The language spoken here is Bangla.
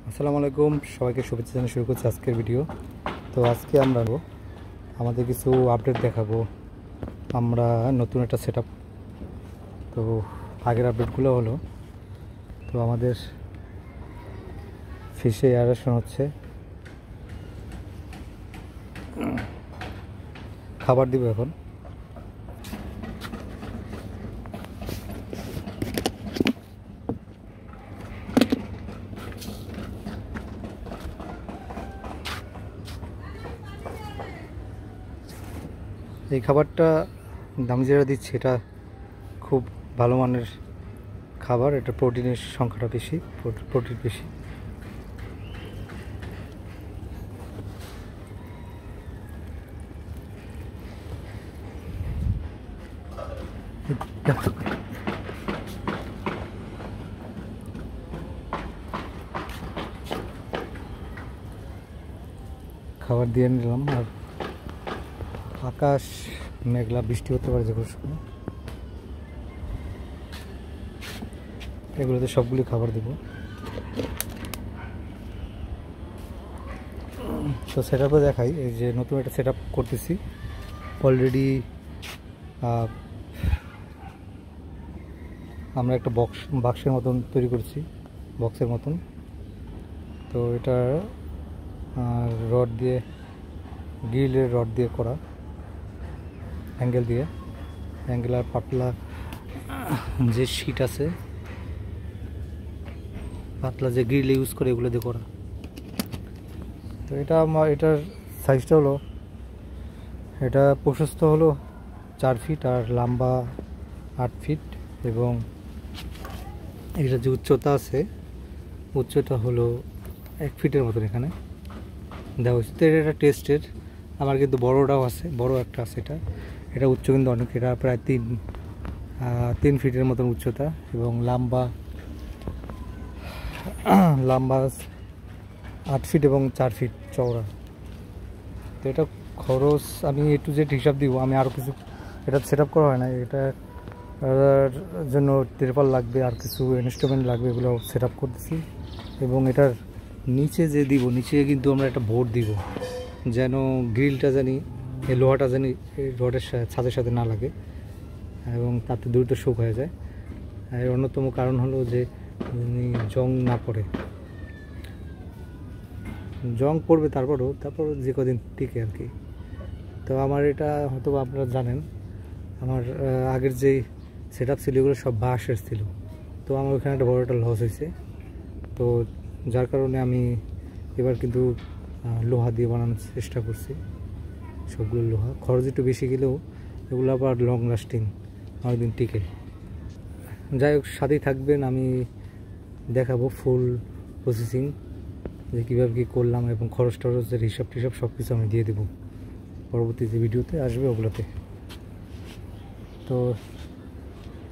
আসসালামু আলাইকুম, সবাইকে শুভেচ্ছা জানিয়ে শুরু করছি আজকের ভিডিও। তো আজকে আমরা আমাদের কিছু আপডেট দেখাবো। আমরা নতুন একটা সেটআপ। তো আগের আপডেটগুলো হলো, তো আমাদের ফিশে এয়ারেশন হচ্ছে, খাবার দিব এখন। এই খাবারটা আমি যেটা দিচ্ছি এটা খুব ভালো মানের খাবার। এটা প্রোটিনের সংখ্যাটা বেশি, প্রোটিন বেশি। খাবার দিয়ে নিলাম। আর আকাশ মেঘলা, বৃষ্টি হতে পারে যে কোনো সময়। এগুলোতে সবগুলি খাবার দেব। তো সেটআপে দেখাই, এই যে নতুন একটা সেটআপ করতেছি অলরেডি। আমরা একটা বাক্সের মতন তৈরি করছি, বক্সের মতন। তো এটা রড দিয়ে, গ্রিলের রড দিয়ে করা, অ্যাঙ্গেল দিয়ে, অ্যাঙ্গেল আর পাতলা যে শিট আছে, পাতলা যে গ্রিল ইউজ করে এগুলো দিয়ে করা। তো এটার সাইজটা হলো, এটা প্রশস্ত হলো 4 ফিট আর লম্বা 8 ফিট, এবং এটা যে উচ্চতা আছে, উচ্চতা হলো 1 ফিটের মতন এখানে দেওয়া হয়েছে। তো এটা টেস্টের, আমার কিন্তু বড়টাও আছে, বড় একটা আছে। এটা উচ্চ কিন্তু অনেক, এটা প্রায় 3 ফিটের মতন উচ্চতা, এবং লম্বা 8 ফিট এবং 4 ফিট চওড়া। তো এটা খরচ আমি A to Z হিসাব দিব। আমি আরও কিছু, এটা সেট আপ করা হয় না, এটার জন্য তিরপাল লাগবে আর কিছু ইনস্ট্রুমেন্ট লাগবে, এগুলো সেট আপ করতেছি। এবং এটার নিচে যে দিব, নিচে কিন্তু আমরা একটা বোর্ড দিব, যেন গ্রিলটা জানি, এই লোহাটা জানি এই রডের ছাদের সাথে না লাগে এবং তাতে দ্রুত শোক হয়ে যায়। এর অন্যতম কারণ হলো যে জং না পড়ে। জং পড়বে তারপরও যে কদিন টিকে আর কি। তো আমার এটা হয়তো আপনারা জানেন, আমার আগের যেই সেট আপ ছিল এগুলো সব বাঁশের ছিল। তো আমার ওখানে একটা বড় একটা লস হয়েছে। তো যার কারণে আমি এবার কিন্তু লোহা দিয়ে বানানোর চেষ্টা করছি। সবগুলো লোহা, খরচ একটু বেশি গেলেও এগুলো আবার লং লাস্টিং, অনেকদিন টিকে। যাই হোক, সাথেই থাকবেন, আমি দেখাবো ফুল প্রসেসিং, যে কীভাবে কী করলাম এবং খরচ টরচের হিসাব টিসাব সব কিছু আমি দিয়ে দেবো পরবর্তী যে ভিডিওতে আসবে ওগুলোতে। তো